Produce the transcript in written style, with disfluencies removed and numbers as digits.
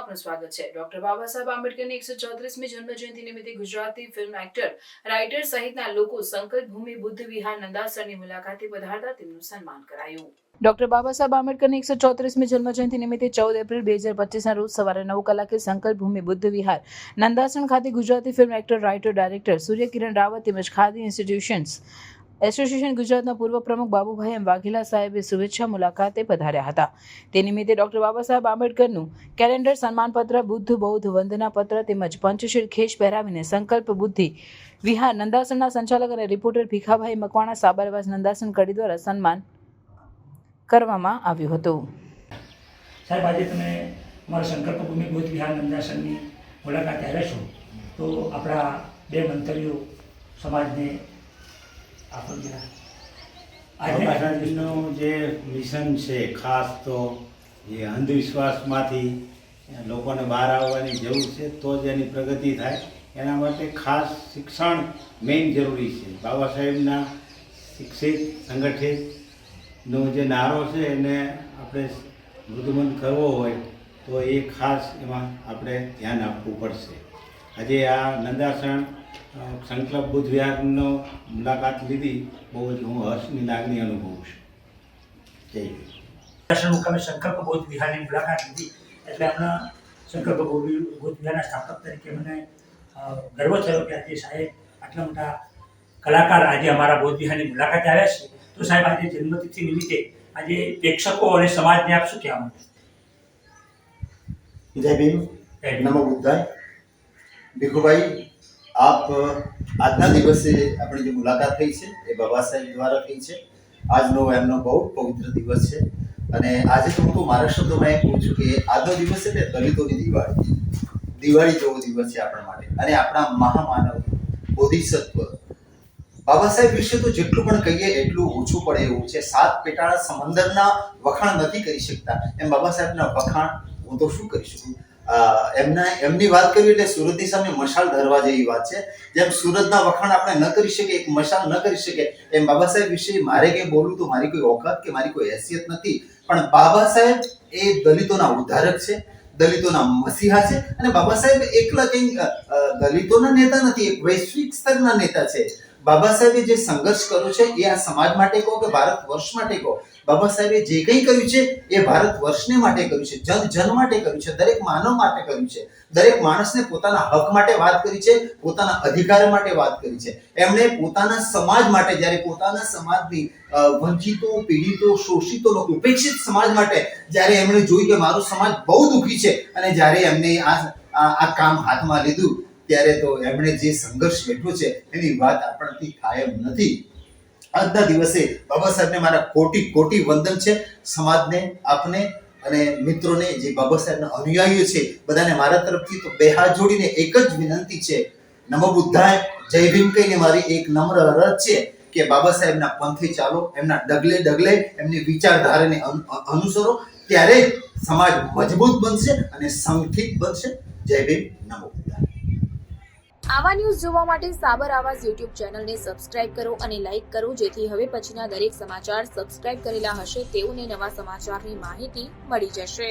આપનું સ્વાગત છે। ડોક્ટર બાબા સાહેબ આંબેડકરની 134મી જન્મજયંતિ નિમિત્તે ગુજરાતી ફિલ્મ એક્ટર, રાઇટર સહિતના લોકો સંકલ્પ ભૂમિ બુદ્ધ વિહાર નંદાસરની મુલાકાતે પધારતા તેમનું સન્માન કરાયું। ડોક્ટર બાબા સાહેબ આંબેડકરની 134મી જન્મજયંતિ નિમિત્તે 14 એપ્રિલ 2025ના રોજ સવારે 9 કલાકે સંકલ્પ ભૂમિ બુદ્ધ વિહાર નંદાસણ ખાતે Gujarati film actor, writer, director સૂર્યકિરણ રાવત તેમજ ખાદી ઇન્સ્ટિટ્યુશન્સ એસોસિએશન ગુજરાતના પૂર્વ પ્રમુખ બાબુભાઈ એમ વાઘેલા સાહેબે શુભેચ્છા મુલાકાતે પધાર્યા હતા। તે નિમિત્તે ડોક્ટર બાબા સાહેબ આંબેડકરનું કેલેન્ડર, સન્માનપત્ર, બુદ્ધ બૌદ્ધ વંદના પત્ર તેમજ પંચશીલ ખેસ પહેરાવીને સંકલ્પ બુદ્ધિ વિહાર નંદાસણના સંચાલક અને રિપોર્ટર ભીખાભાઈ મકવાણા સાબરવાસ નંદાસણ કડી દ્વારા સન્માન કરવામાં આવ્યું હતું। સાહેબ, આજે તમે અમારા સંકલ્પ ભૂમિ બુદ્ધ વિહાર નંદાસણની મુલાકાતે આવ્યા છો, તો આપણા બે મંતવ્યો સમાજને આપો જરા। આજનું જે મિશન છે, ખાસ તો એ અંધવિશ્વાસમાંથી લોકોને બહાર આવવાની જરૂર છે, તો જ એની પ્રગતિ થાય। એના માટે ખાસ શિક્ષણ મેઇન જરૂરી છે। બાબા સાહેબના શિક્ષિત સંગઠિતનો જે નારો છે એને આપણે મૃદુમંત કરવો હોય તો એ ખાસ એમાં આપણે ધ્યાન આપવું પડશે। આજે આ નંદાસણ સંકલ્પ બુદ્ધ વિહારનો મુલાકાત લીધી, બહુ જ હું હર્ષની લાગણી અનુભવું છું। જય હિન્દ। નંદાસણ મુકામે સંકલ્પ બૌદ્ધ વિહારની મુલાકાત લીધી એટલે હમણાં સંકલ્પ બૌદ્ધ વિહારના સ્થાપક તરીકે મને ગર્વ થયો કે આજે સાહેબ આટલા મોટા કલાકાર આજે અમારા બૌદ્ધ વિહારની મુલાકાતે આવ્યા છે। તો સાહેબ, આજે જન્મતિથિ નિમિત્તે આજે પ્રેક્ષકો અને સમાજને આપ શું કહેવા માંગો છો? જય ભીમ, નમો બુદ્ધાય। ભીખુભાઈ, આપ આજના દિવસે આપણી જે મુલાકાત થઈ છે એ બાબા સાહેબ દ્વારા થઈ છે। આજનો એમનો બહુ પવિત્ર દિવસ છે અને આજે તો હું મારા શબ્દોમાં એમ કહું છું કે આજનો દિવસ છે ને દલિતોની દિવાળી જેવો દિવસ છે આપણા માટે। અને આપણા મહામાનવ બોધિસત્વ બાબા સાહેબ વિશે તો જેટલું પણ કહીએ એટલું ઓછું પડે એવું છે। 7 પેટાળા સમંદરના વખાણ નથી કરી શકતા એમ બાબા સાહેબના વખાણ હું તો શું કરી શકું। એમની વાત કરવી એટલે સુરતની સામે મશાલ ધરવા જેવી વાત છે। જેમ સુરતના વખાણ આપણે ન કરી શકીએ, એક મશાલ ન કરી શકીએ, એમ બાબા સાહેબ વિશે મારે કંઈ બોલવું તો મારી કોઈ ઓકાત કે મારી કોઈ હેસિયત નથી। પણ બાબા સાહેબ એ દલિતોના ઉદ્ધારક છે, દલિતોના મસીહા છે। અને બાબા સાહેબ એકલા કંઈ દલિતોના નેતા નથી, એક વૈશ્વિક સ્તરના નેતા છે। બાબા સાહેબે જે સંઘર્ષ કર્યો છે એ આ સમાજ માટે કહો કે ભારત વર્ષ માટે કહો, બાબા સાહેબે જે કંઈ કર્યું છે એ ભારત વર્ષને માટે કર્યું છે, જન માટે કર્યું છે, દરેક માનવ માટે કર્યું છે। દરેક માણસને પોતાના હક માટે વાત કરી છે, પોતાના અધિકાર માટે વાત કરી છે। એમણે પોતાના સમાજ માટે, જ્યારે પોતાના સમાજની વંચિતો, પીડિતો, શોષિતોનો, ઉપેક્ષિત સમાજ માટે જ્યારે એમણે જોયું કે મારો સમાજ બહુ દુઃખી છે અને જ્યારે એમને આ કામ હાથમાં લીધું ત્યારે તો એમણે જે સંઘર્ષ વેઠ્યો છે એની વાત આપણથી કાયમ નથી। આજના દિવસે બાબા સાહેબને મારા કોટી કોટી વંદન છે। સમાજને, આપને અને મિત્રોને જે બાબા સાહેબના અનુયાયીઓ છે બધાને મારા તરફથી તો બે હાથ જોડીને એક જ વિનંતી છે, નમો બુદ્ધાય, જય ભીમ કહીને મારી એક નમ્ર અરજ છે કે બાબા સાહેબના પંથે ચાલો, એમના ડગલે ડગલે એમની વિચારધારાને અનુસરો, ત્યારે સમાજ મજબૂત બનશે અને સંગઠિત બનશે। જય ભીમ, નમો બુદ્ધાય। આવા ન્યૂઝ જોવા માટે સાબર આવાઝ યુટ્યુબ ચેનલને સબસ્ક્રાઇબ કરો અને લાઇક કરો, જેથી હવે પછીના દરેક સમાચાર સબસ્ક્રાઇબ કરેલા હશે તેઓને નવા સમાચારની માહિતી મળી જશે।